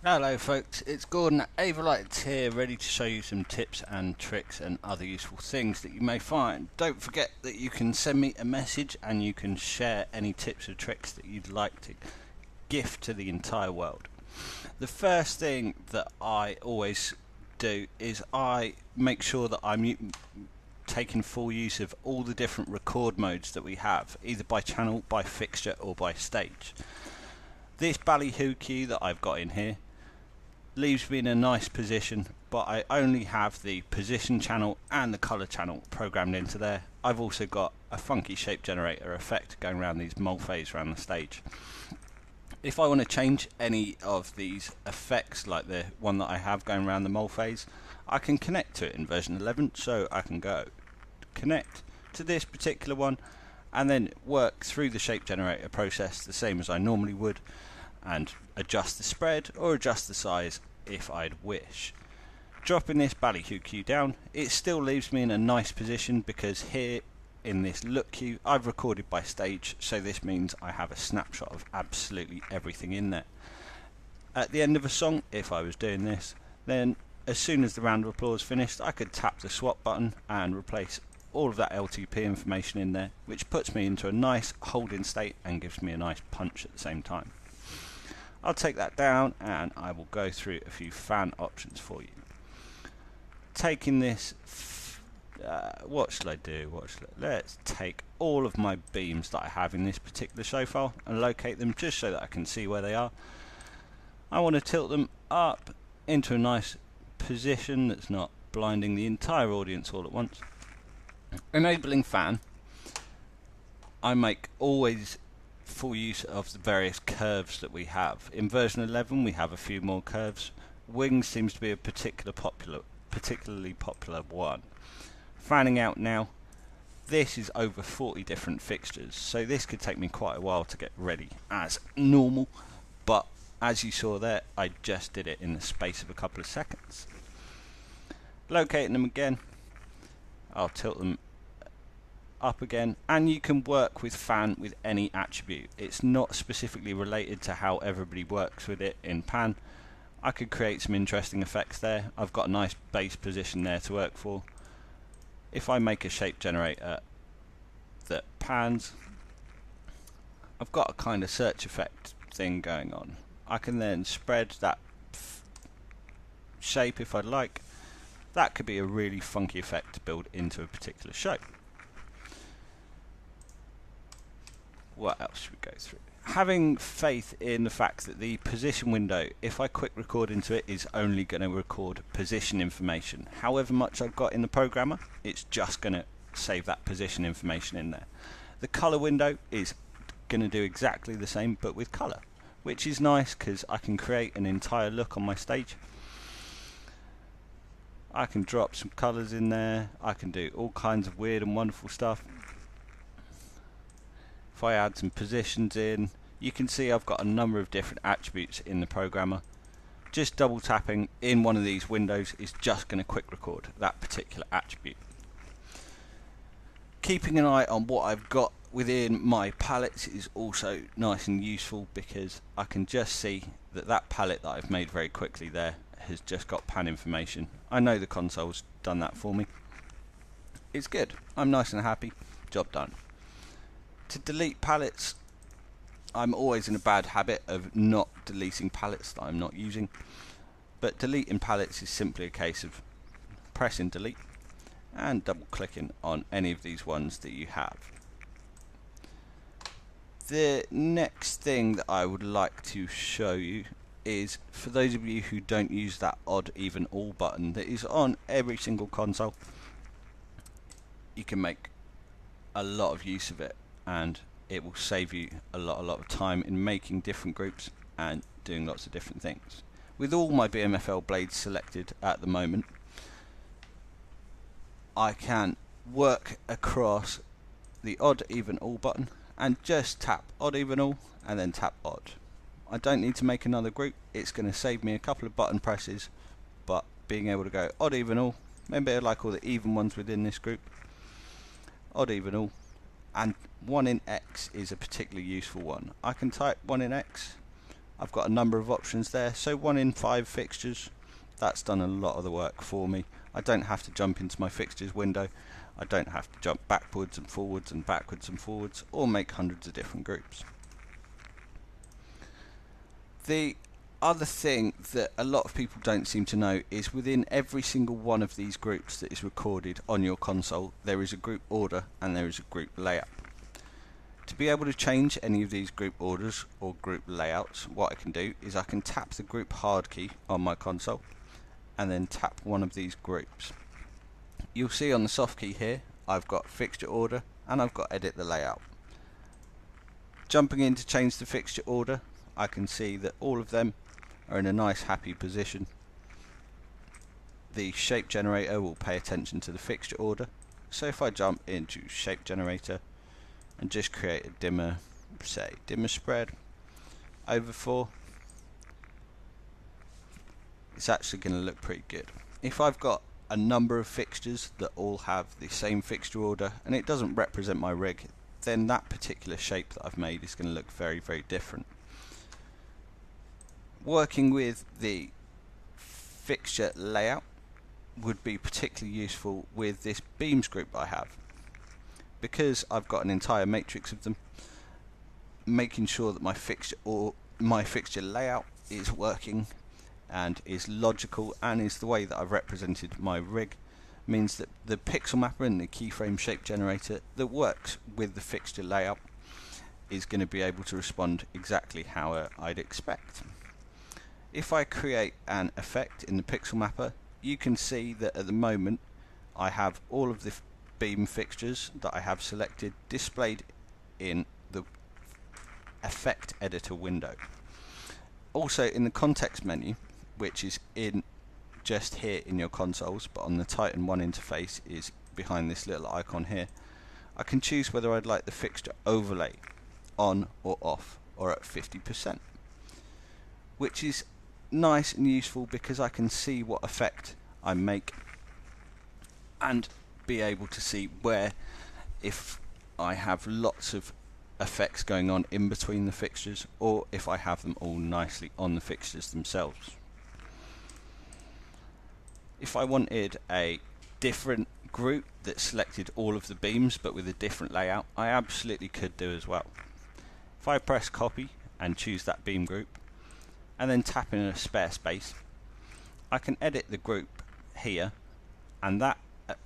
Hello folks, it's Gordon at Avolites here, ready to show you some tips and tricks and other useful things that you may find. Don't forget that you can send me a message and you can share any tips or tricks that you'd like to gift to the entire world. The first thing that I always do is I make sure that I'm taking full use of all the different record modes that we have, either by channel, by fixture or by stage. This ballyhoo cue that I've got in here leaves me in a nice position, but I only have the position channel and the colour channel programmed into there. I've also got a funky shape generator effect going around these mulfays around the stage. If I want to change any of these effects, like the one that I have going around the mulfays, I can connect to it in version 11, so I can go connect to this particular one and then work through the shape generator process the same as I normally would, and adjust the spread or adjust the size if I'd wish. Dropping this ballyhoo cue down, it still leaves me in a nice position because here in this look cue I've recorded by stage, so this means I have a snapshot of absolutely everything in there. At the end of a song, if I was doing this, then as soon as the round of applause finished, I could tap the swap button and replace all of that LTP information in there, which puts me into a nice holding state and gives me a nice punch at the same time. I'll take that down and I will go through a few fan options for you. Taking this, what shall I do? Let's take all of my beams that I have in this particular show file and locate them just so that I can see where they are. I want to tilt them up into a nice position that's not blinding the entire audience all at once. Enabling fan, I make always full use of the various curves that we have. In version 11 we have a few more curves. Wings seems to be a particularly popular one. Fanning out now, this is over 40 different fixtures, so this could take me quite a while to get ready as normal, but as you saw there, I just did it in the space of a couple of seconds. Locating them again, I'll tilt them up again, and you can work with fan with any attribute. It's not specifically related to how everybody works with it in pan. I could create some interesting effects there. I've got a nice base position there to work for. If I make a shape generator that pans, I've got a kind of search effect thing going on. I can then spread that shape if I'd like. That could be a really funky effect to build into a particular shape. What else should we go through? Having faith in the fact that the position window, if I quick record into it, is only going to record position information. However much I've got in the programmer, it's just going to save that position information in there. The color window is going to do exactly the same but with color, which is nice because I can create an entire look on my stage. I can drop some colors in there. I can do all kinds of weird and wonderful stuff. If I add some positions in, you can see I've got a number of different attributes in the programmer. Just double tapping in one of these windows is just going to quick record that particular attribute. Keeping an eye on what I've got within my palettes is also nice and useful, because I can just see that that palette that I've made very quickly there has just got pan information. I know the console's done that for me. It's good. I'm nice and happy. Job done. To delete palettes, I'm always in a bad habit of not deleting palettes that I'm not using, but deleting palettes is simply a case of pressing delete and double clicking on any of these ones that you have. The next thing that I would like to show you is, for those of you who don't use that odd even all button that is on every single console, you can make a lot of use of it, and it will save you a lot of time in making different groups and doing lots of different things. With all my BMFL blades selected at the moment, I can work across the odd even all button and just tap odd even all and then tap odd. I don't need to make another group. It's going to save me a couple of button presses, but being able to go odd even all, maybe I like all the even ones within this group, odd even all, and 1 in X is a particularly useful one. I can type 1 in X I've got a number of options there, so 1 in 5 fixtures, that's done a lot of the work for me. I don't have to jump into my fixtures window, I don't have to jump backwards and forwards and backwards and forwards, or make hundreds of different groups. The other thing that a lot of people don't seem to know is within every single one of these groups that is recorded on your console, there is a group order and there is a group layout. To be able to change any of these group orders or group layouts, what I can do is I can tap the group hard key on my console and then tap one of these groups. You'll see on the soft key here I've got fixture order and I've got edit the layout. Jumping in to change the fixture order, I can see that all of them are in a nice happy position. The shape generator will pay attention to the fixture order, so if I jump into shape generator and just create a dimmer, say dimmer spread over 4, it's actually going to look pretty good. If I've got a number of fixtures that all have the same fixture order and it doesn't represent my rig, then that particular shape that I've made is going to look very, very different. Working with the fixture layout would be particularly useful with this beams group I have. Because I've got an entire matrix of them, making sure that my fixture layout is working and is logical and is the way that I've represented my rig means that the pixel mapper and the keyframe shape generator that works with the fixture layout is going to be able to respond exactly how I'd expect. If I create an effect in the pixel mapper, you can see that at the moment I have all of the beam fixtures that I have selected displayed in the effect editor window. Also in the context menu, which is in just here in your consoles, but on the Titan 1 interface is behind this little icon here, I can choose whether I'd like the fixture overlay on or off or at 50%, which is nice and useful because I can see what effect I make and be able to see where, if I have lots of effects going on in between the fixtures or if I have them all nicely on the fixtures themselves. If I wanted a different group that selected all of the beams but with a different layout, I absolutely could do as well. If I press copy and choose that beam group and then tap in a spare space, I can edit the group here, and that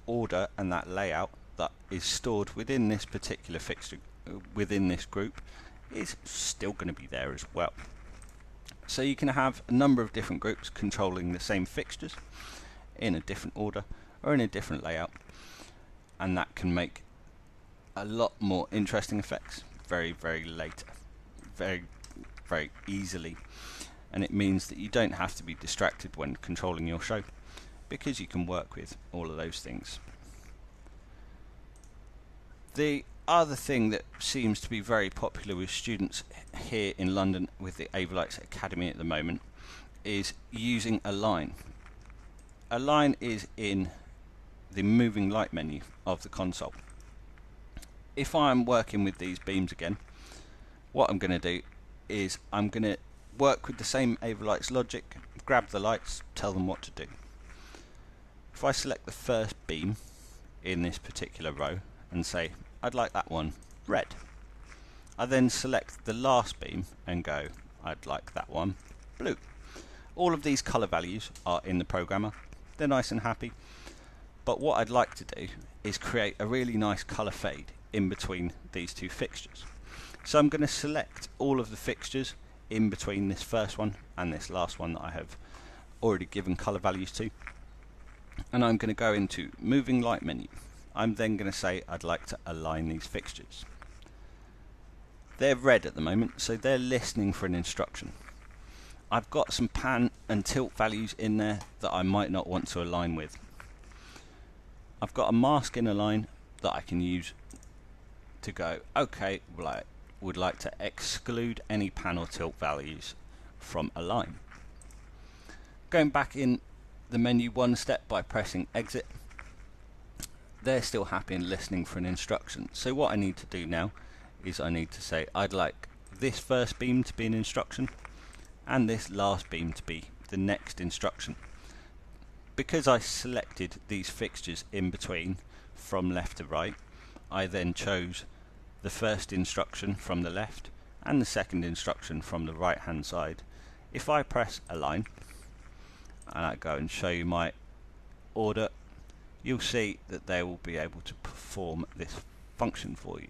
order and that layout that is stored within this particular fixture within this group is still going to be there as well. So you can have a number of different groups controlling the same fixtures in a different order or in a different layout, and that can make a lot more interesting effects very, very later, very, very easily. And it means that you don't have to be distracted when controlling your show because you can work with all of those things. The other thing that seems to be very popular with students here in London with the Avolites Academy at the moment is using a line. A line is in the moving light menu of the console. If I'm working with these beams again, what I'm going to do is I'm going to work with the same Avolites logic, grab the lights, tell them what to do. If I select the first beam in this particular row and say I'd like that one red, I then select the last beam and go I'd like that one blue. All of these colour values are in the programmer, they're nice and happy, but what I'd like to do is create a really nice colour fade in between these two fixtures. So I'm going to select all of the fixtures in between this first one and this last one that I have already given colour values to, and I'm going to go into moving light menu. I'm then going to say I'd like to align these fixtures. They're red at the moment, so they're listening for an instruction. I've got some pan and tilt values in there that I might not want to align with. I've got a mask in align that I can use to go, okay, well, I would like to exclude any pan or tilt values from align. Going back in the menu one step by pressing exit, they're still happy and listening for an instruction. So what I need to do now is I need to say I'd like this first beam to be an instruction, and this last beam to be the next instruction. Because I selected these fixtures in between from left to right, I then chose the first instruction from the left and the second instruction from the right hand side. If I press align and I go and show you my order, you'll see that they will be able to perform this function for you.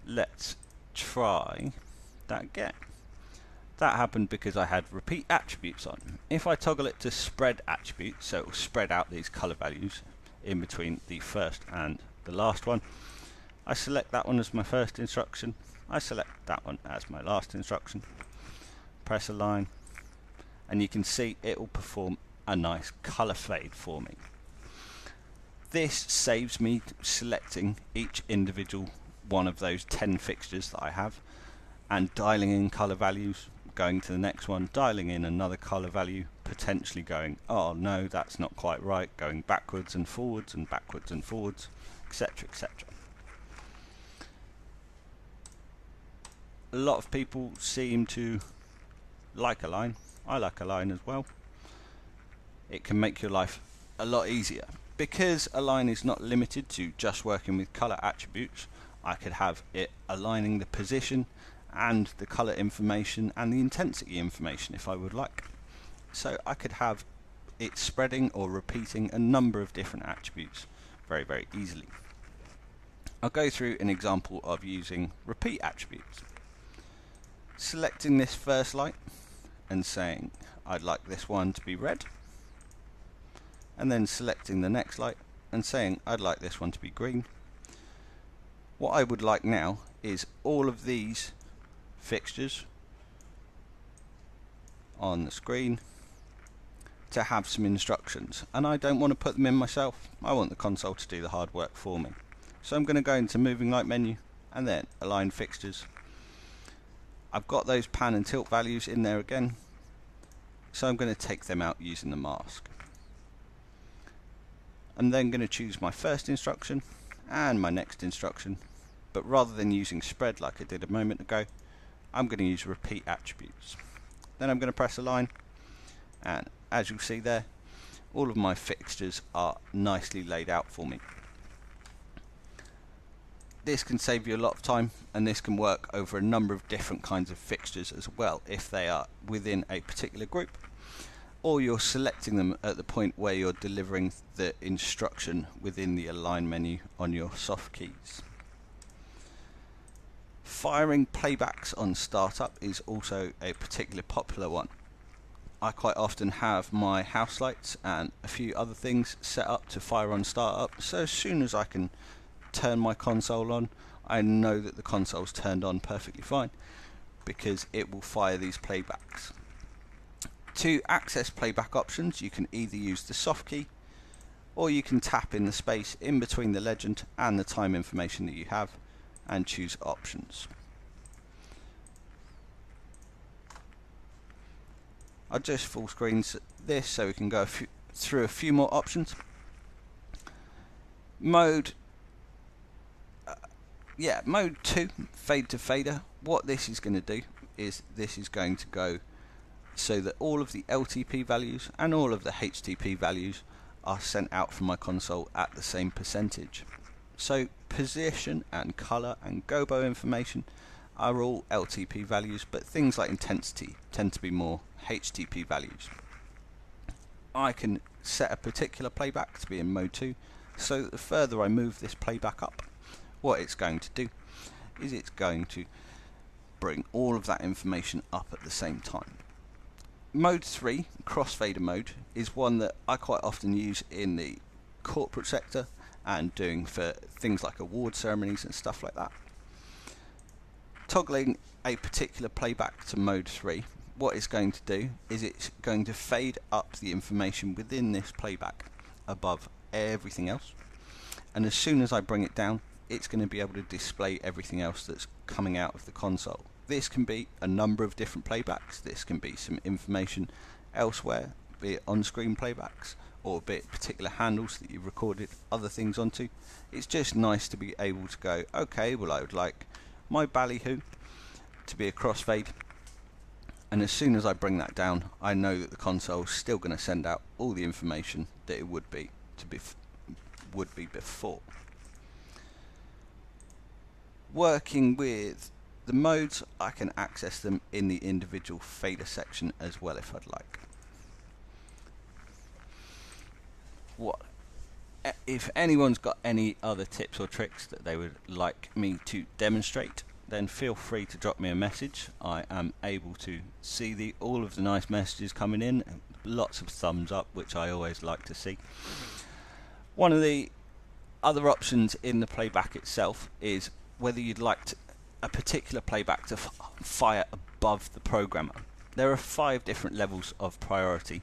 Let's try that again. That happened because I had repeat attributes on. If I toggle it to spread attributes, so it will spread out these color values in between the first and the last one, I select that one as my first instruction, I select that one as my last instruction, press align, and you can see it will perform a nice color fade for me. This saves me selecting each individual one of those 10 fixtures that I have and dialing in color values, going to the next one, dialing in another color value, potentially going, oh no, that's not quite right, going backwards and forwards and backwards and forwards, etc., etc. A lot of people seem to like Align. I like Align as well. It can make your life a lot easier. Because Align is not limited to just working with color attributes, I could have it aligning the position and the color information and the intensity information if I would like. So I could have it spreading or repeating a number of different attributes very, very easily. I'll go through an example of using repeat attributes. Selecting this first light and saying I'd like this one to be red, and then selecting the next light and saying I'd like this one to be green. What I would like now is all of these fixtures on the screen to have some instructions, and I don't want to put them in myself. I want the console to do the hard work for me. So I'm going to go into moving light menu and then align fixtures. I've got those pan and tilt values in there again, so I'm going to take them out using the mask. I'm then going to choose my first instruction and my next instruction, but rather than using spread like I did a moment ago, I'm going to use repeat attributes. Then I'm going to press align, and as you'll see there, all of my fixtures are nicely laid out for me. This can save you a lot of time, and this can work over a number of different kinds of fixtures as well if they are within a particular group, or you're selecting them at the point where you're delivering the instruction within the align menu on your soft keys. Firing playbacks on startup is also a particularly popular one. I quite often have my house lights and a few other things set up to fire on startup, so as soon as I can turn my console on, I know that the console's turned on perfectly fine because it will fire these playbacks. To access playback options, you can either use the soft key or you can tap in the space in between the legend and the time information that you have and choose options. I'll just full screen this so we can go through a few more options. Mode 2, fade to fader. What this is going to do is this is going to go so that all of the LTP values and all of the HTP values are sent out from my console at the same percentage. So position and color and gobo information are all LTP values, but things like intensity tend to be more HTP values. I can set a particular playback to be in mode 2, so that the further I move this playback up, what it's going to do is it's going to bring all of that information up at the same time. Mode 3, crossfader mode, is one that I quite often use in the corporate sector and doing for things like award ceremonies and stuff like that. Toggling a particular playback to mode 3, what it's going to do is it's going to fade up the information within this playback above everything else, and as soon as I bring it down, it's going to be able to display everything else that's coming out of the console. This can be a number of different playbacks, this can be some information elsewhere, be it on-screen playbacks, or be it particular handles that you've recorded other things onto. It's just nice to be able to go, okay, well I would like my ballyhoo to be a crossfade, and as soon as I bring that down, I know that the console is still going to send out all the information that it would be before. Working with the modes, I can access them in the individual fader section as well if I'd like. If anyone's got any other tips or tricks that they would like me to demonstrate, then feel free to drop me a message. I am able to see all of the nice messages coming in, lots of thumbs up, which I always like to see. One of the other options in the playback itself is whether you'd like a particular playback to fire above the programmer. There are 5 different levels of priority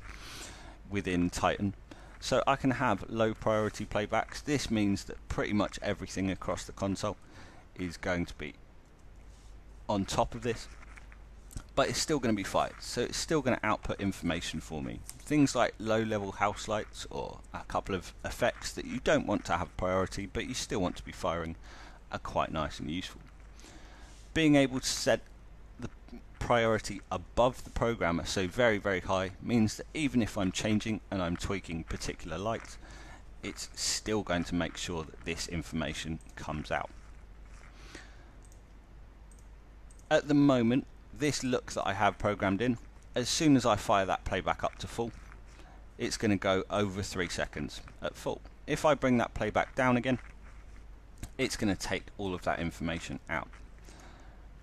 within Titan. So I can have low priority playbacks. This means that pretty much everything across the console is going to be on top of this, but it's still going to be fired, so it's still going to output information for me. Things like low level house lights or a couple of effects that you don't want to have priority but you still want to be firing are quite nice and useful. Being able to set the priority above the programmer, so very very high, means that even if I'm changing and I'm tweaking particular lights, it's still going to make sure that this information comes out. At the moment, this look that I have programmed in, as soon as I fire that playback up to full, it's going to go over 3 seconds at full. If I bring that playback down again, it's going to take all of that information out.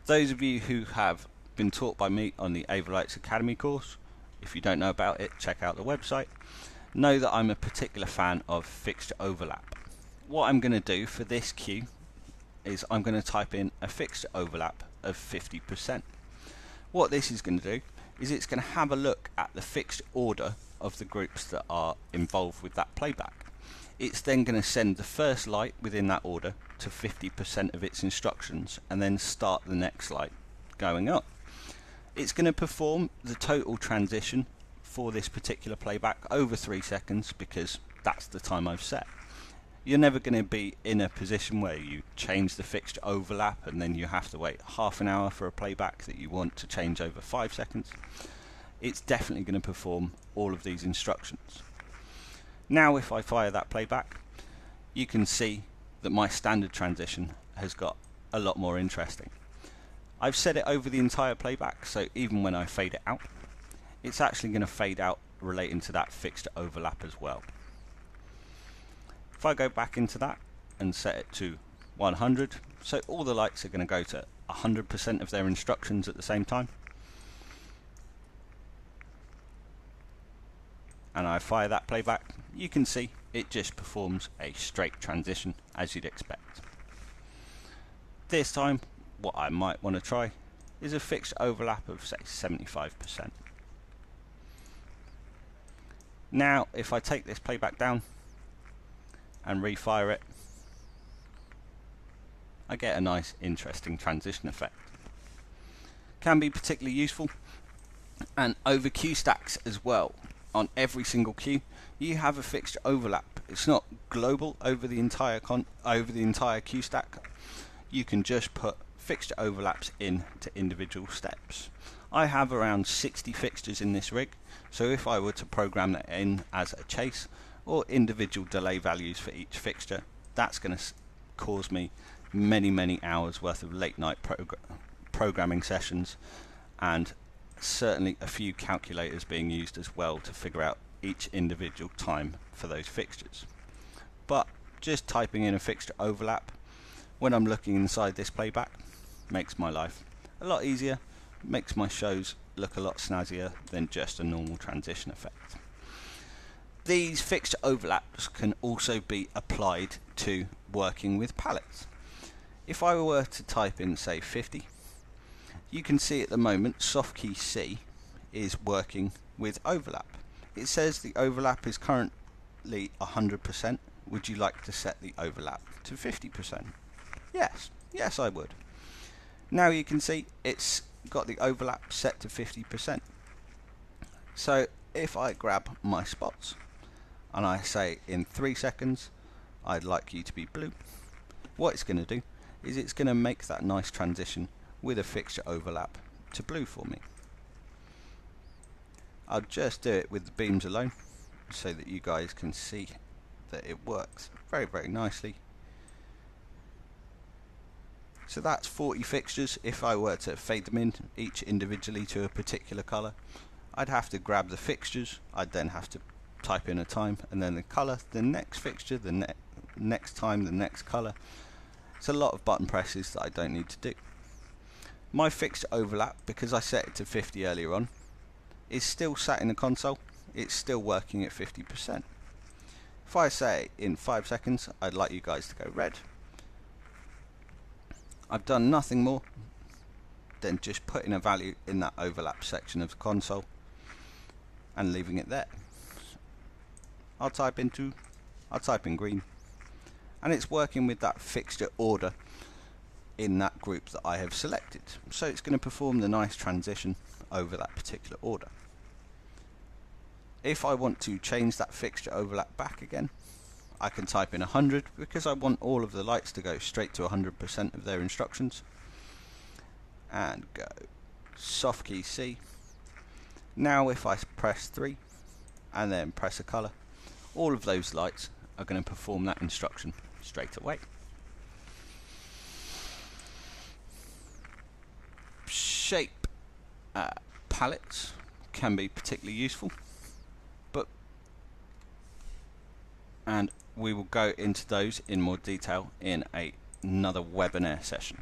Those of you who have been taught by me on the Avolites Academy course, if you don't know about it, check out the website, know that I'm a particular fan of fixture overlap. What I'm going to do for this cue is I'm going to type in a fixture overlap of 50%. What this is going to do is it's going to have a look at the fixed order of the groups that are involved with that playback. It's then going to send the first light within that order to 50% of its instructions and then start the next light going up. It's going to perform the total transition for this particular playback over 3 seconds because that's the time I've set. You're never going to be in a position where you change the fixture overlap and then you have to wait half an hour for a playback that you want to change over 5 seconds. It's definitely going to perform all of these instructions. Now if I fire that playback, you can see that my standard transition has got a lot more interesting. I've set it over the entire playback, so even when I fade it out, it's actually going to fade out relating to that fixture overlap as well. If I go back into that and set it to 100, so all the lights are going to go to 100% of their instructions at the same time, and I fire that playback, you can see it just performs a straight transition as you'd expect. This time what I might want to try is a fixed overlap of say 75%. Now if I take this playback down and refire it, I get a nice interesting transition effect. Can be particularly useful, and over queue stacks as well. On every single queue you have a fixed overlap. It's not global over the entire queue stack. You can just put fixture overlaps into individual steps. I have around 60 fixtures in this rig, so if I were to program that in as a chase or individual delay values for each fixture, that's going to cause me many hours worth of late night programming sessions, and certainly a few calculators being used as well to figure out each individual time for those fixtures. But just typing in a fixture overlap when I'm looking inside this playback makes my life a lot easier, makes my shows look a lot snazzier than just a normal transition effect. These fixture overlaps can also be applied to working with palettes. If I were to type in say 50, you can see at the moment soft key C is working with overlap. It says the overlap is currently 100%. Would you like to set the overlap to 50%? Yes I would. Now you can see it's got the overlap set to 50%. So if I grab my spots and I say in 3 seconds I'd like you to be blue, what it's going to do is it's going to make that nice transition with a fixture overlap to blue for me. I'll just do it with the beams alone so that you guys can see that it works very, very nicely. So that's 40 fixtures. If I were to fade them in each individually to a particular colour, I'd have to grab the fixtures, I'd then have to type in a time and then the colour, the next fixture, the next time, the next colour. It's a lot of button presses that I don't need to do. My fixture overlap, because I set it to 50 earlier on, is still sat in the console. It's still working at 50%. If I say in 5 seconds I'd like you guys to go red, I've done nothing more than just putting a value in that overlap section of the console and leaving it there. I'll type in green, and it's working with that fixture order in that group that I have selected. So it's going to perform the nice transition over that particular order. If I want to change that fixture overlap back again, I can type in 100 because I want all of the lights to go straight to 100% of their instructions, and go soft key C. Now if I press 3 and then press a colour, all of those lights are going to perform that instruction straight away. Shape palettes can be particularly useful, and we will go into those in more detail in another webinar session.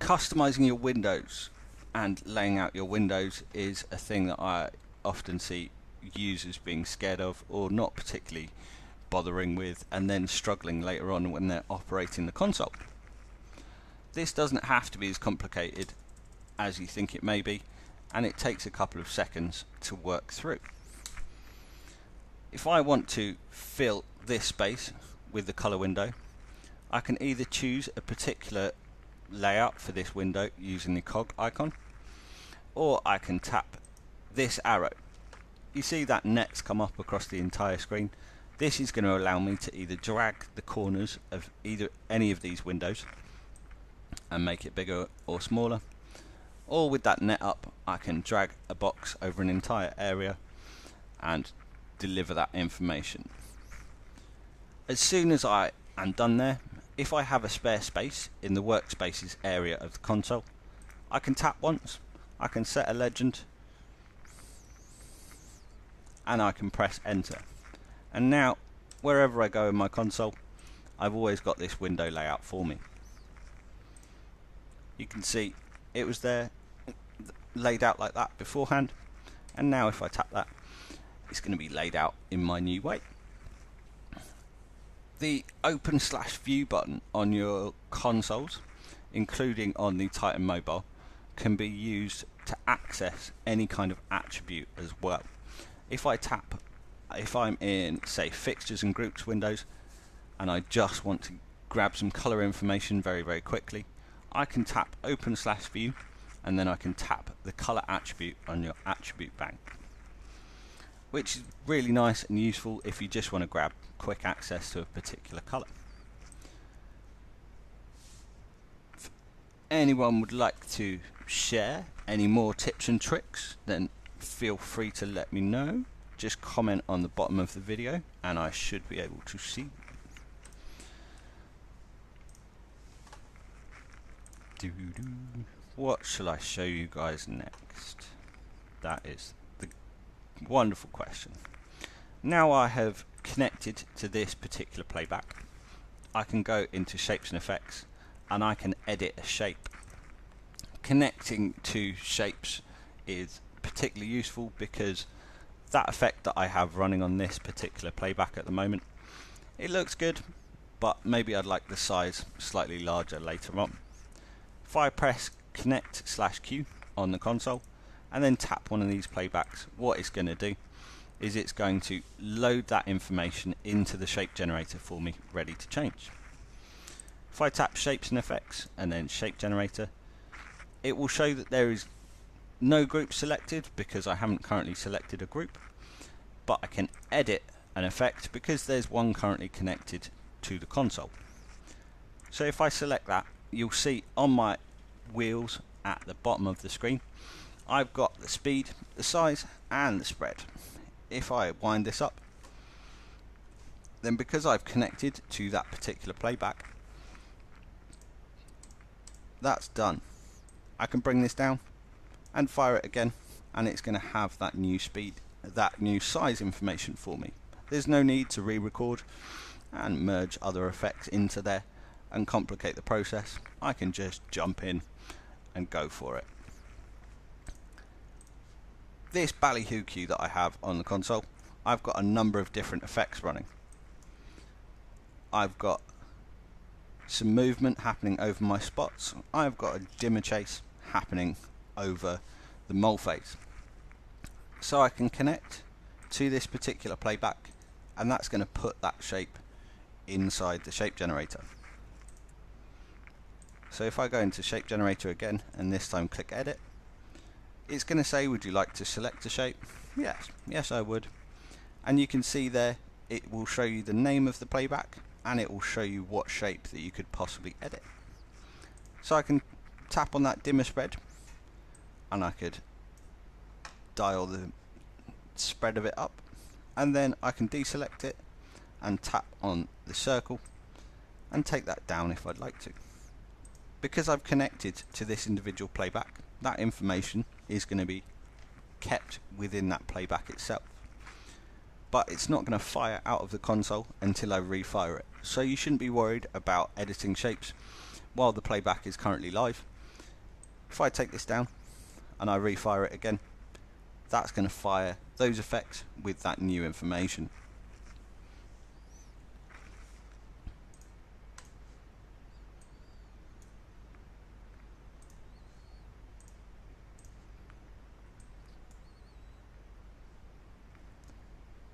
Customizing your windows and laying out your windows is a thing that I often see users being scared of or not particularly bothering with, and then struggling later on when they're operating the console. This doesn't have to be as complicated as you think it may be, and it takes a couple of seconds to work through. If I want to fill this space with the color window, I can either choose a particular layout for this window using the cog icon, or I can tap this arrow. You see that net's come up across the entire screen. This is going to allow me to either drag the corners of any of these windows and make it bigger or smaller, or with that net up I can drag a box over an entire area and deliver that information. As soon as I am done there, if I have a spare space in the workspaces area of the console, I can tap once, I can set a legend, and I can press enter. And now wherever I go in my console, I've always got this window layout for me. You can see it was there laid out like that beforehand, and now if I tap that, it's going to be laid out in my new way. The open/view button on your consoles, including on the Titan Mobile, can be used to access any kind of attribute as well. If I'm in, say, fixtures and groups windows, and I just want to grab some color information very, very quickly, I can tap open/view, and then I can tap the color attribute on your attribute bank, which is really nice and useful if you just want to grab quick access to a particular color. If anyone would like to share any more tips and tricks, then feel free to let me know. Just comment on the bottom of the video and I should be able to see. What shall I show you guys next? That is the wonderful question. Now I have connected to this particular playback, I can go into shapes and effects and I can edit a shape. Connecting to shapes is particularly useful because that effect that I have running on this particular playback at the moment, it looks good, but maybe I'd like the size slightly larger later on. If I press Connect/Q on the console and then tap one of these playbacks, what it's going to do is it's going to load that information into the shape generator for me, ready to change. If I tap Shapes and Effects and then Shape Generator, it will show that there is no group selected because I haven't currently selected a group, but I can edit an effect because there's one currently connected to the console. So if I select that, you'll see on my wheels at the bottom of the screen I've got the speed, the size and the spread. If I wind this up, then because I've connected to that particular playback, that's done. I can bring this down and fire it again, and it's going to have that new speed, that new size information for me. There's no need to re-record and merge other effects into there and complicate the process. I can just jump in and go for it. This ballyhoo cue that I have on the console, I've got a number of different effects running. I've got some movement happening over my spots. I've got a dimmer chase happening over the mole phase. So I can connect to this particular playback, and that's going to put that shape inside the shape generator. So if I go into shape generator again and this time click edit, it's going to say, would you like to select a shape? Yes I would. And you can see there it will show you the name of the playback, and it will show you what shape that you could possibly edit. So I can tap on that dimmer spread, and I could dial the spread of it up, and then I can deselect it and tap on the circle and take that down if I'd like to. Because I've connected to this individual playback, that information is going to be kept within that playback itself, but it's not going to fire out of the console until I refire it. So you shouldn't be worried about editing shapes while the playback is currently live. If I take this down and I refire it again, that's going to fire those effects with that new information.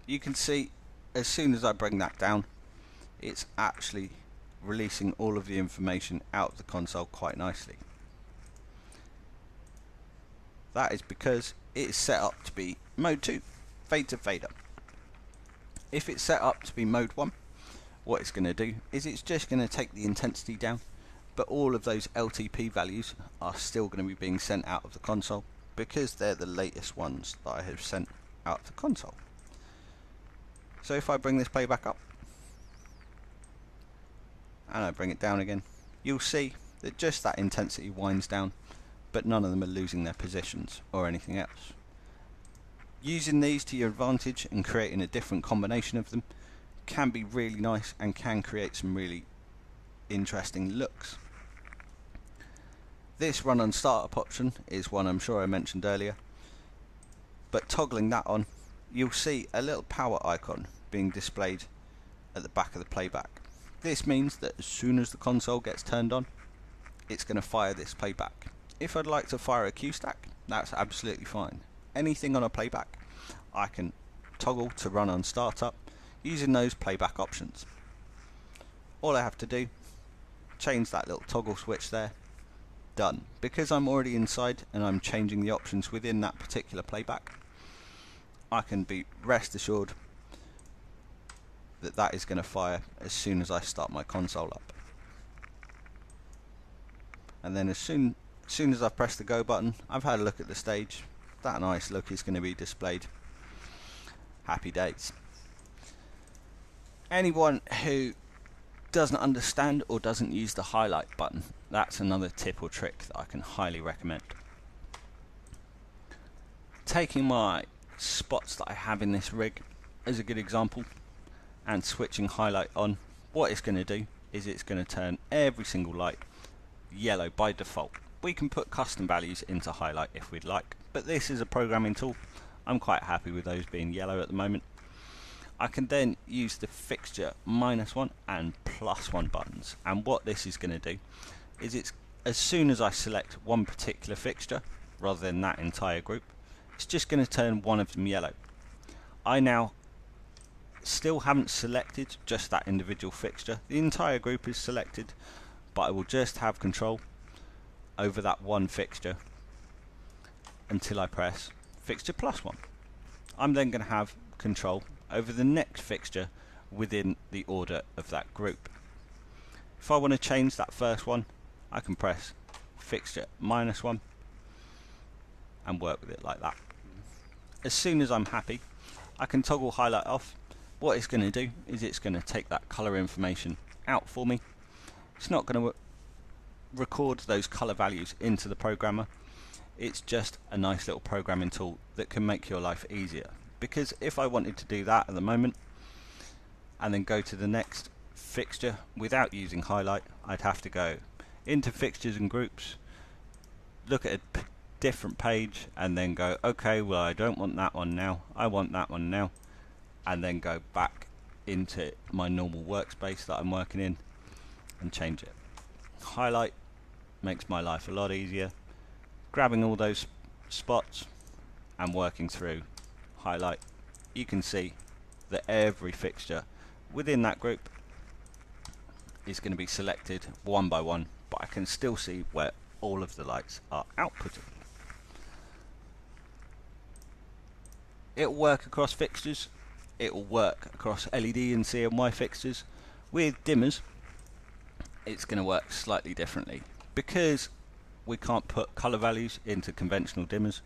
You can see as soon as I bring that down, it's actually releasing all of the information out of the console quite nicely. That is because it is set up to be mode 2, fade to fader. If it's set up to be mode 1, what it's going to do is it's just going to take the intensity down, but all of those LTP values are still going to be being sent out of the console because they're the latest ones that I have sent out of the console. So if I bring this playback up and I bring it down again, you'll see that just that intensity winds down, but none of them are losing their positions or anything else. Using these to your advantage and creating a different combination of them can be really nice and can create some really interesting looks. This run on startup option is one I'm sure I mentioned earlier, but toggling that on, you'll see a little power icon being displayed at the back of the playback. This means that as soon as the console gets turned on, it's going to fire this playback. If I'd like to fire a cue stack, that's absolutely fine. Anything on a playback I can toggle to run on startup using those playback options. All I have to do, change that little toggle switch there, done. Because I'm already inside and I'm changing the options within that particular playback, I can be rest assured that that is going to fire as soon as I start my console up. And then as soon as I press the go button, I've had a look at the stage, that nice look is going to be displayed. Happy days. Anyone who doesn't understand or doesn't use the highlight button, that's another tip or trick that I can highly recommend. Taking my spots that I have in this rig as a good example and switching highlight on, what it's going to do is it's going to turn every single light yellow by default. We can put custom values into highlight if we'd like, but this is a programming tool. I'm quite happy with those being yellow at the moment. I can then use the fixture -1 and +1 buttons, and what this is going to do is it's as soon as I select one particular fixture rather than that entire group, it's just going to turn one of them yellow. I now still haven't selected just that individual fixture. The entire group is selected, but I will just have control over that one fixture until I press fixture +1. I'm then going to have control over the next fixture within the order of that group. If I want to change that first one, I can press fixture -1, and work with it like that. As soon as I'm happy, I can toggle highlight off. What it's going to do is it's going to take that colour information out for me. It's not going to record those colour values into the programmer. It's just a nice little programming tool that can make your life easier. Because if I wanted to do that at the moment and then go to the next fixture without using highlight, I'd have to go into fixtures and groups, look at a different page, and then go, okay, well, I don't want that one now, I want that one now, and then go back into my normal workspace that I'm working in and change it. Highlight makes my life a lot easier, grabbing all those spots and working through highlight. You can see that every fixture within that group is going to be selected one by one, but I can still see where all of the lights are outputting. It'll work across fixtures, it'll work across LED and CMY fixtures. With dimmers, it's going to work slightly differently. Because we can't put colour values into conventional dimmers,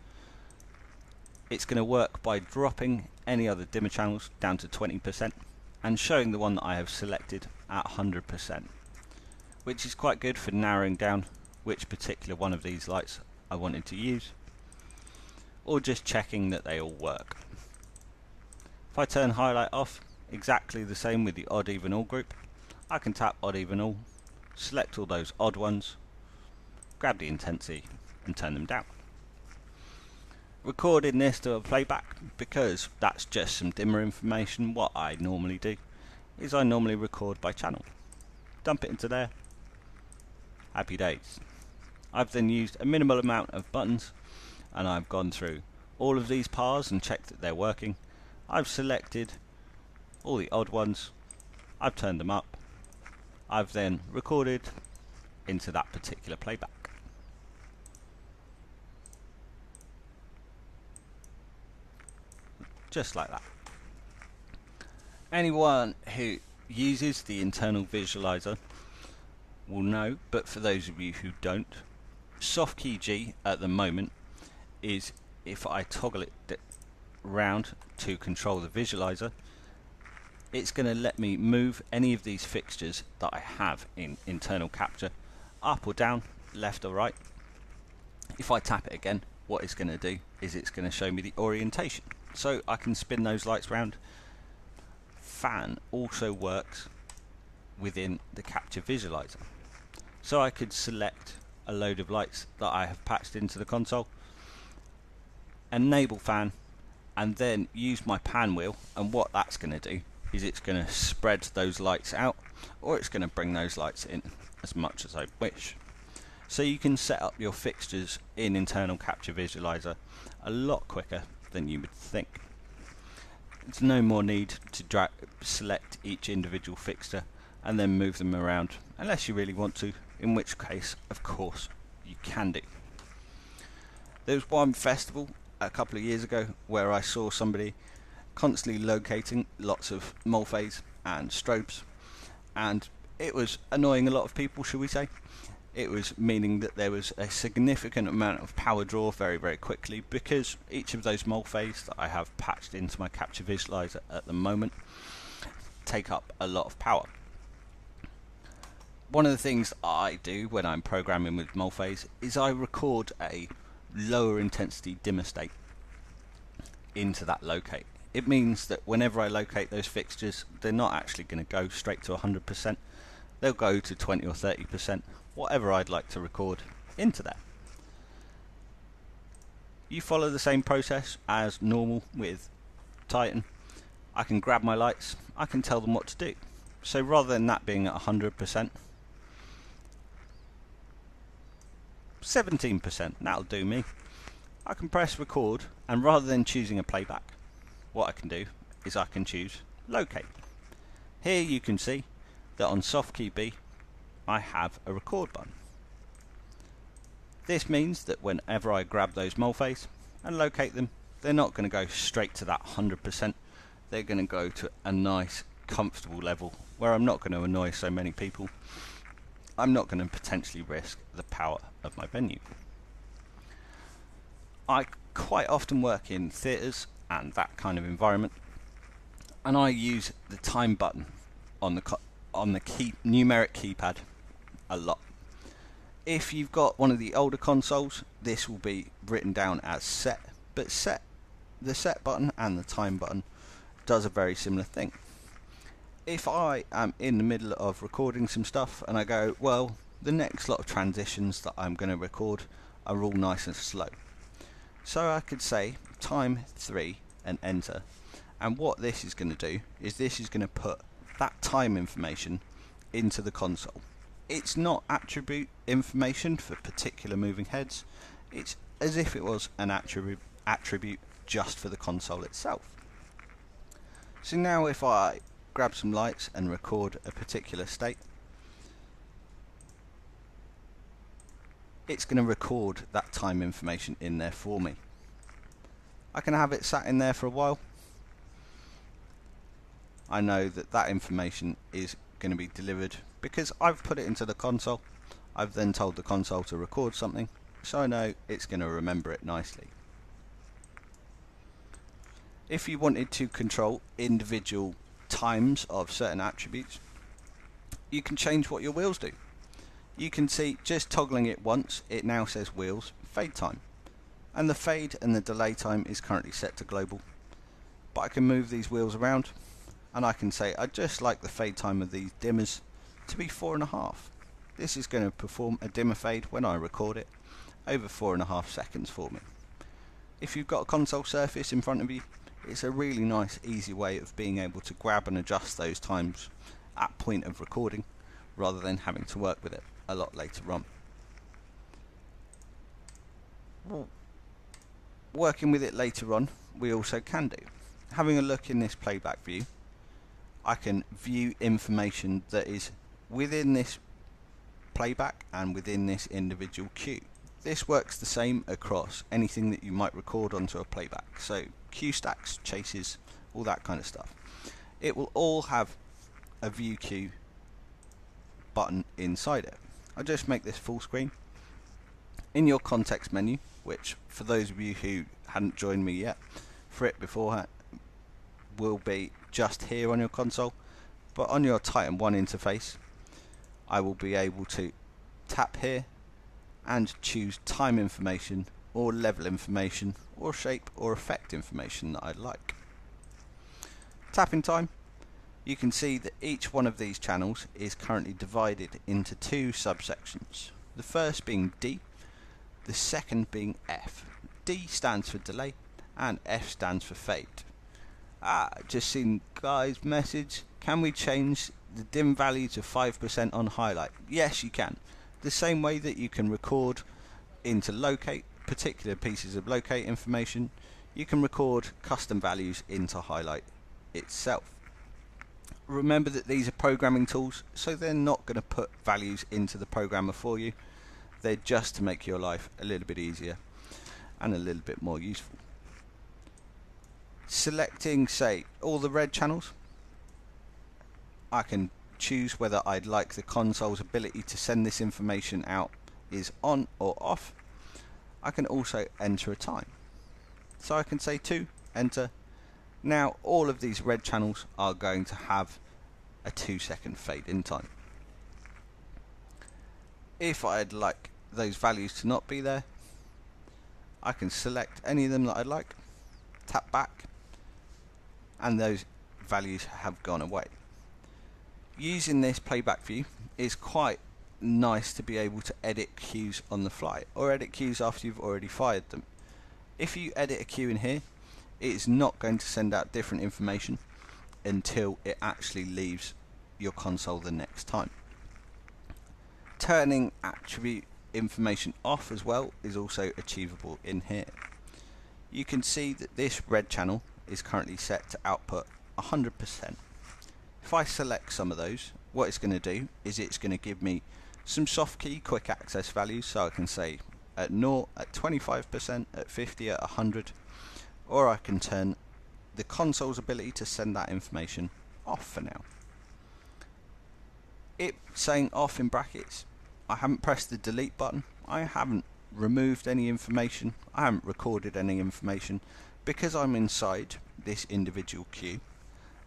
it's going to work by dropping any other dimmer channels down to 20% and showing the one that I have selected at 100%, which is quite good for narrowing down which particular one of these lights I wanted to use, or just checking that they all work. If I turn highlight off, exactly the same with the odd even all group. I can tap odd even all, select all those odd ones, grab the intensity and turn them down. Recording this to a playback, because that's just some dimmer information. What I normally do is I normally record by channel, dump it into there, happy days. I've then used a minimal amount of buttons and I've gone through all of these pars and checked that they're working. I've selected all the odd ones, I've turned them up, I've then recorded into that particular playback. Just like that. Anyone who uses the internal visualizer will know, but for those of you who don't, soft key G at the moment is if I toggle it round to control the visualizer, it's going to let me move any of these fixtures that I have in internal capture up or down, left or right. If I tap it again, what it's going to do is it's going to show me the orientation, so I can spin those lights round. Fan also works within the capture visualizer, so I could select a load of lights that I have patched into the console, enable fan, and then use my pan wheel, and what that's going to do is it's going to spread those lights out, or it's going to bring those lights in as much as I wish. So you can set up your fixtures in internal capture visualizer a lot quicker than you would think. There's no more need to select each individual fixture and then move them around, unless you really want to, in which case of course you can do. There was one festival a couple of years ago where I saw somebody constantly locating lots of mulfays and strobes, and it was annoying a lot of people, shall we say. It was meaning that there was a significant amount of power draw very, very quickly, because each of those mulfays that I have patched into my capture visualizer at the moment take up a lot of power. One of the things I do when I'm programming with mulfays is I record a lower intensity dimmer state into that locate. It means that whenever I locate those fixtures, they're not actually going to go straight to 100%. They'll go to 20 or 30%, whatever I'd like to record into there. You follow the same process as normal with Titan. I can grab my lights, I can tell them what to do. So rather than that being at 100%, 17%, that'll do me. I can press record, and rather than choosing a playback, what I can do is I can choose locate. Here you can see that on soft key B I have a record button. This means that whenever I grab those mulfays and locate them, they're not going to go straight to that 100%. They're going to go to a nice comfortable level where I'm not going to annoy so many people. I'm not going to potentially risk the power of my venue. I quite often work in theatres and that kind of environment, and I use the time button on the numeric keypad a lot. If you've got one of the older consoles, this will be written down as set, but the set button and the time button does a very similar thing. If I am in the middle of recording some stuff and I go, well, the next lot of transitions that I'm going to record are all nice and slow, so I could say time 3 and enter, and what this is going to do is this is going to put that time information into the console. It's not attribute information for particular moving heads, it's as if it was an attribute just for the console itself. So now if I grab some lights and record a particular state, it's going to record that time information in there for me. I can have it sat in there for a while. I know that that information is going to be delivered because I've put it into the console. I've then told the console to record something, so I know it's going to remember it nicely. If you wanted to control individual times of certain attributes, you can change what your wheels do. You can see just toggling it once, it now says wheels fade time, and the fade and the delay time is currently set to global, but I can move these wheels around and I can say I'd just like the fade time of these dimmers to be 4.5. This is going to perform a dimmer fade when I record it over 4.5 seconds for me. If you've got a console surface in front of you, it's a really nice easy way of being able to grab and adjust those times at point of recording rather than having to work with it a lot later on. Working with it later on we also can do. Having a look in this playback view, I can view information that is within this playback and within this individual cue. This works the same across anything that you might record onto a playback, so cue stacks, chases, all that kind of stuff. It will all have a view cue button inside it. I'll just make this full screen. In your context menu, which for those of you who hadn't joined me yet, for it beforehand will be just here on your console, but on your Titan 1 interface I will be able to tap here and choose time information or level information or shape or effect information that I'd like. Tapping time, you can see that each one of these channels is currently divided into two subsections, the first being D, the second being F. D stands for delay and F stands for fade. Just seen Guy's message, can we change the dim value to 5% on highlight? Yes, you can. The same way that you can record into locate particular pieces of locate information, you can record custom values into highlight itself. Remember that these are programming tools, so they're not going to put values into the programmer for you. They're just to make your life a little bit easier and a little bit more useful. Selecting, say, all the red channels, I can choose whether I'd like the console's ability to send this information out is on or off. I can also enter a time. So I can say 2, enter. Now all of these red channels are going to have a 2-second fade in time. If I'd like those values to not be there, I can select any of them that I'd like, tap back, and those values have gone away. Using this playback view is quite nice to be able to edit cues on the fly, or edit cues after you've already fired them. If you edit a cue in here, it is not going to send out different information until it actually leaves your console the next time. Turning attribute information off as well is also achievable in here. You can see that this red channel is currently set to output 100%. If I select some of those, what it's going to do is it's going to give me some soft key quick access values, so I can say at 0, at 25%, at 50, at 100, or I can turn the console's ability to send that information off for now. It saying off in brackets, I haven't pressed the delete button, I haven't removed any information, I haven't recorded any information, because I'm inside this individual queue.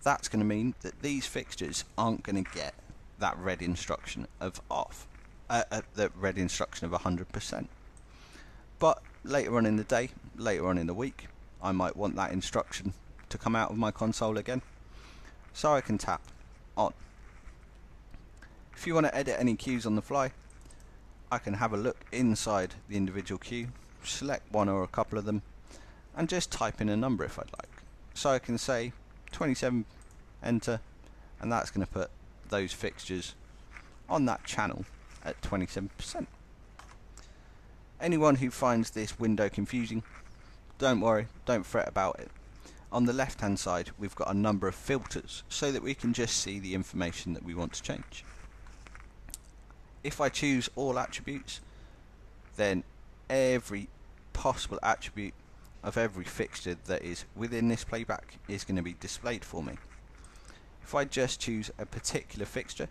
That's going to mean that these fixtures aren't going to get that red instruction of off, the red instruction of 100%. But later on in the day, later on in the week, I might want that instruction to come out of my console again, so I can tap on. If you want to edit any queues on the fly, I can have a look inside the individual queue, select one or a couple of them, and just type in a number if I'd like. So I can say 27, enter, and that's going to put those fixtures on that channel at 27%. Anyone who finds this window confusing, don't worry, don't fret about it. On the left hand side we've got a number of filters so that we can just see the information that we want to change. If I choose all attributes, then every possible attribute of every fixture that is within this playback is going to be displayed for me. If I just choose a particular fixture,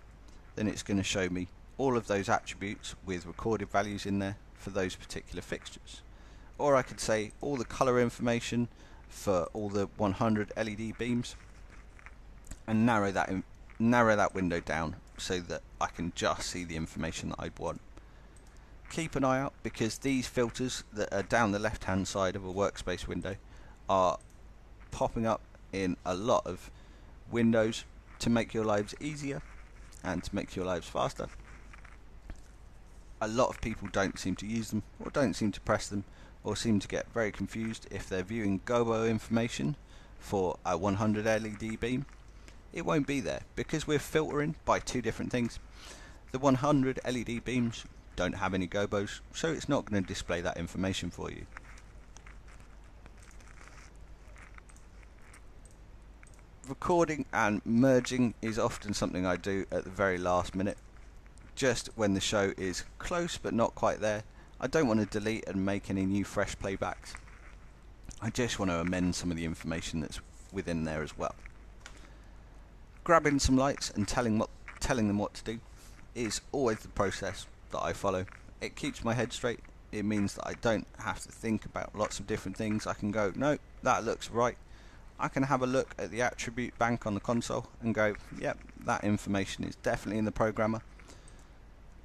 then it's going to show me all of those attributes with recorded values in there for those particular fixtures. Or I could say all the color information for all the 100 LED beams and narrow that window down so that I can just see the information that I'd want. Keep an eye out, because these filters that are down the left hand side of a workspace window are popping up in a lot of windows to make your lives easier and to make your lives faster. A lot of people don't seem to use them, or don't seem to press them, or seem to get very confused if they're viewing gobo information for a 100 LED beam. It won't be there because we're filtering by two different things. The 100 LED beams don't have any gobos, so it's not going to display that information for you. Recording and merging is often something I do at the very last minute, just when the show is close but not quite there. I don't want to delete and make any new fresh playbacks. I just want to amend some of the information that's within there as well. Grabbing some lights and telling them what to do is always the process that I follow. It keeps my head straight. It means that I don't have to think about lots of different things. I can go, no, that looks right. I can have a look at the attribute bank on the console and go, yep, that information is definitely in the programmer,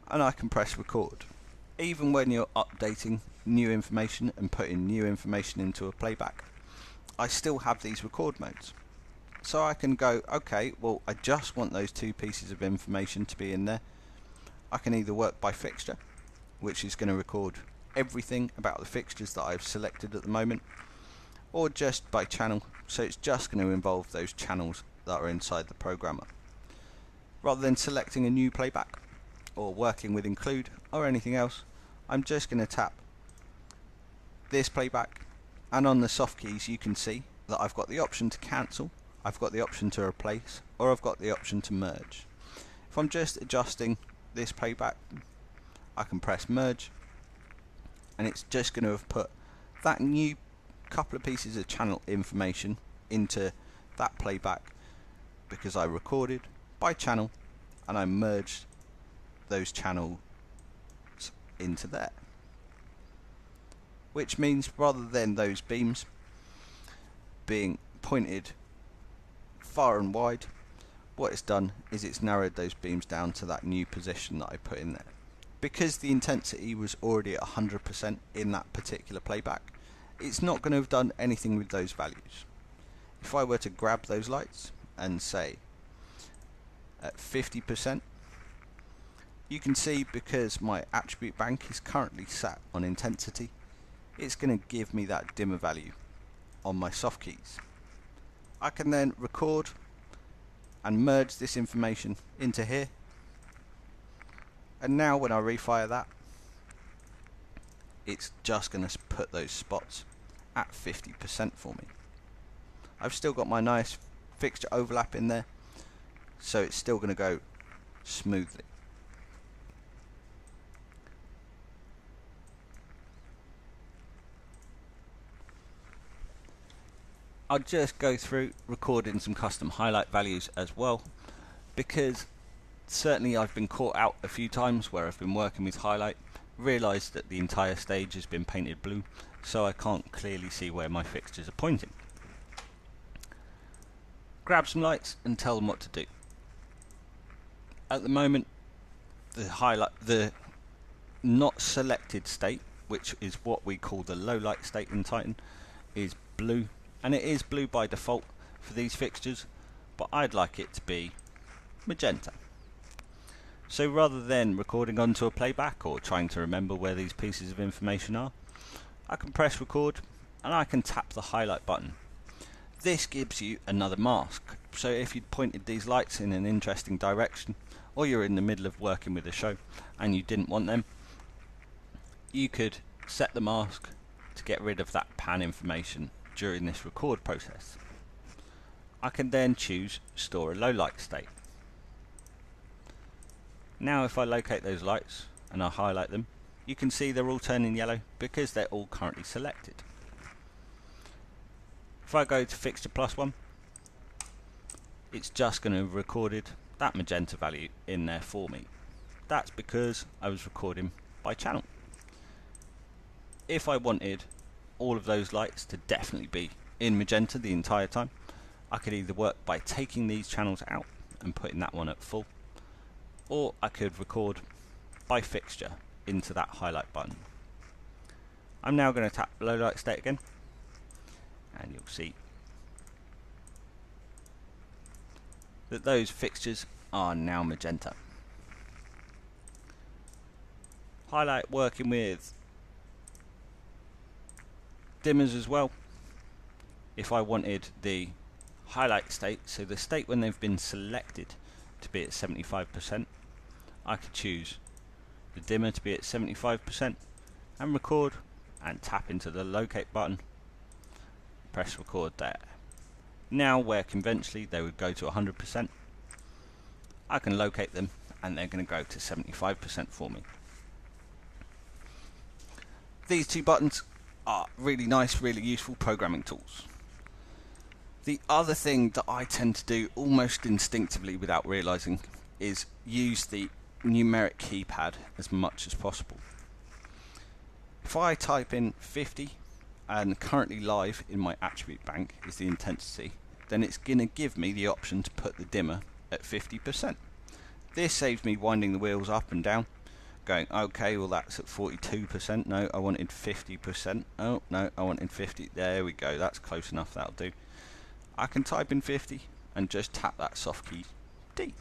and I can press record. Even when you're updating new information and putting new information into a playback, I still have these record modes. So I can go, okay, well, I just want those two pieces of information to be in there. I can either work by fixture, which is going to record everything about the fixtures that I've selected at the moment, or just by channel, so it's just going to involve those channels that are inside the programmer. Rather than selecting a new playback or working with include or anything else, I'm just going to tap this playback, and on the soft keys you can see that I've got the option to cancel, I've got the option to replace, or I've got the option to merge. If I'm just adjusting this playback, I can press merge, and it's just going to have put that new couple of pieces of channel information into that playback, because I recorded by channel and I merged those channels into there. Which means rather than those beams being pointed far and wide, what it's done is it's narrowed those beams down to that new position that I put in there. Because the intensity was already at 100% in that particular playback, it's not going to have done anything with those values. If I were to grab those lights and say at 50%, you can see, because my attribute bank is currently sat on intensity, it's going to give me that dimmer value on my soft keys. I can then record and merge this information into here, and now when I refire that, it's just going to put those spots at 50% for me. I've still got my nice fixture overlap in there, so it's still going to go smoothly. I'll just go through recording some custom highlight values as well, because certainly I've been caught out a few times where I've been working with highlight, realised that the entire stage has been painted blue, so I can't clearly see where my fixtures are pointing. Grab some lights and tell them what to do. At the moment, the not selected state, which is what we call the low light state in Titan, is blue, and it is blue by default for these fixtures, but I'd like it to be magenta. So rather than recording onto a playback or trying to remember where these pieces of information are, I can press record and I can tap the highlight button. This gives you another mask, so if you'd pointed these lights in an interesting direction, or you're in the middle of working with a show and you didn't want them, you could set the mask to get rid of that pan information during this record process. I can then choose store a low light state. Now if I locate those lights and I highlight them, you can see they're all turning yellow because they're all currently selected. If I go to fixture +1, it's just going to have recorded that magenta value in there for me. That's because I was recording by channel. If I wanted all of those lights to definitely be in magenta the entire time, I could either work by taking these channels out and putting that one at full, or I could record by fixture into that highlight button. I'm now going to tap low light state again, and you'll see that those fixtures are now magenta. Highlight working with dimmers as well. If I wanted the highlight state, so the state when they've been selected, to be at 75%, I could choose the dimmer to be at 75% and record and tap into the locate button, press record there. Now where conventionally they would go to 100%, I can locate them and they're going to go to 75% for me. These two buttons are really nice, really useful programming tools. The other thing that I tend to do almost instinctively without realising is use the numeric keypad as much as possible. If I type in 50 and currently live in my attribute bank is the intensity, then it's going to give me the option to put the dimmer at 50%. This saves me winding the wheels up and down, going, okay, well that's at 42%, no, I wanted 50%, oh no, I wanted 50, there we go, that's close enough, that'll do. I can type in 50 and just tap that soft key D.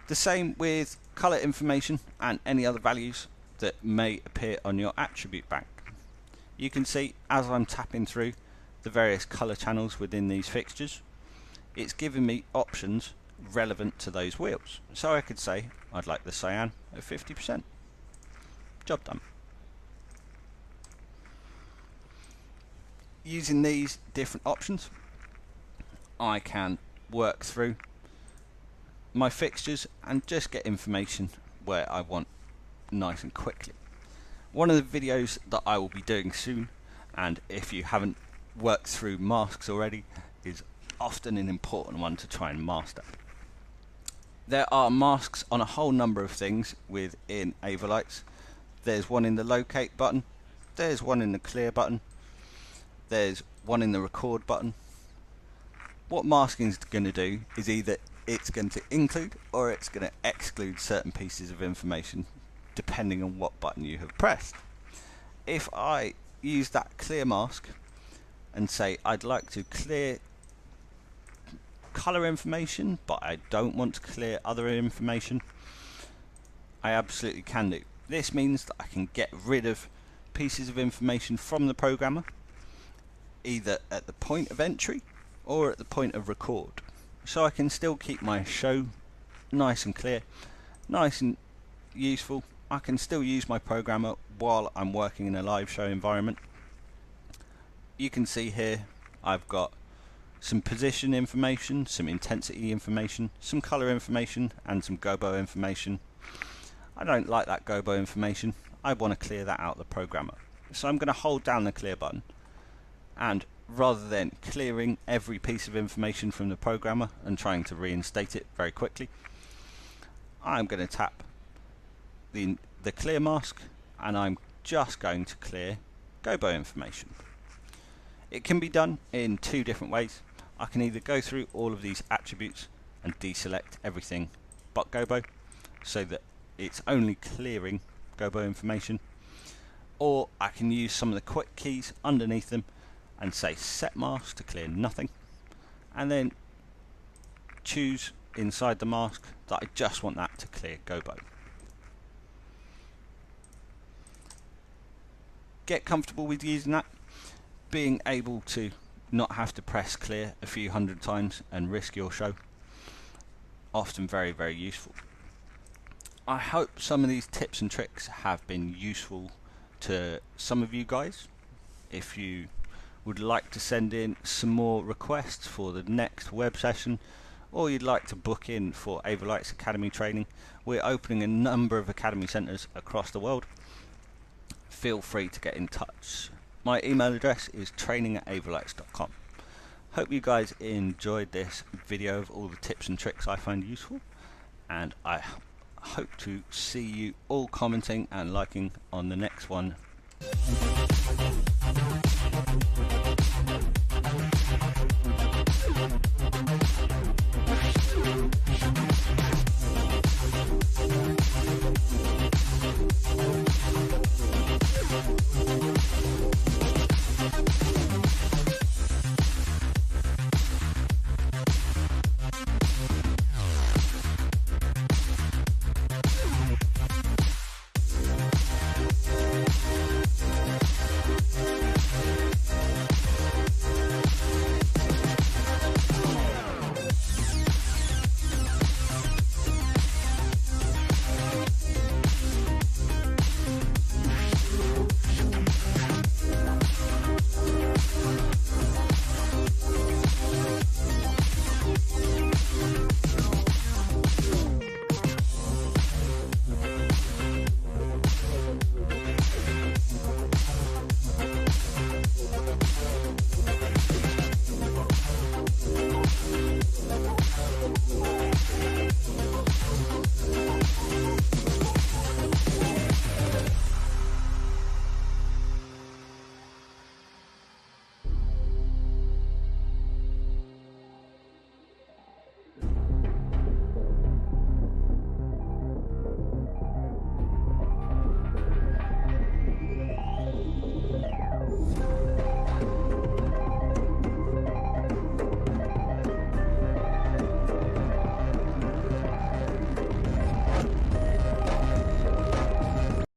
The same with colour information and any other values that may appear on your attribute bank. You can see as I'm tapping through the various colour channels within these fixtures, it's giving me options relevant to those wheels. So I could say I'd like the cyan at 50%. Job done. Using these different options, I can work through my fixtures and just get information where I want nice and quickly. One of the videos that I will be doing soon, and if you haven't worked through masks already, is often an important one to try and master. There are masks on a whole number of things within Avolites. There's one in the locate button, there's one in the clear button, there's one in the record button. What masking is going to do is either it's going to include or it's going to exclude certain pieces of information depending on what button you have pressed. If I use that clear mask and say I'd like to clear colour information but I don't want to clear other information, I absolutely can do. This means that I can get rid of pieces of information from the programmer either at the point of entry or at the point of record, so I can still keep my show nice and clear, nice and useful. I can still use my programmer while I'm working in a live show environment. You can see here I've got some position information, some intensity information, some colour information and some gobo information. I don't like that gobo information, I want to clear that out of the programmer. So I'm going to hold down the clear button, and rather than clearing every piece of information from the programmer and trying to reinstate it very quickly, I'm going to tap the clear mask and I'm just going to clear gobo information. It can be done in two different ways. I can either go through all of these attributes and deselect everything but gobo so that it's only clearing gobo information, or I can use some of the quick keys underneath them and say set mask to clear nothing, and then choose inside the mask that I just want that to clear gobo. Get comfortable with using that. Being able to not have to press clear a few hundred times and risk your show, often very, very useful. I hope some of these tips and tricks have been useful to some of you guys. If you would like to send in some more requests for the next web session, or you'd like to book in for Avolites Academy training, we're opening a number of academy centres across the world. Feel free to get in touch. My email address is training@avolites.com. Hope you guys enjoyed this video of all the tips and tricks I find useful, and I hope to see you all commenting and liking on the next one.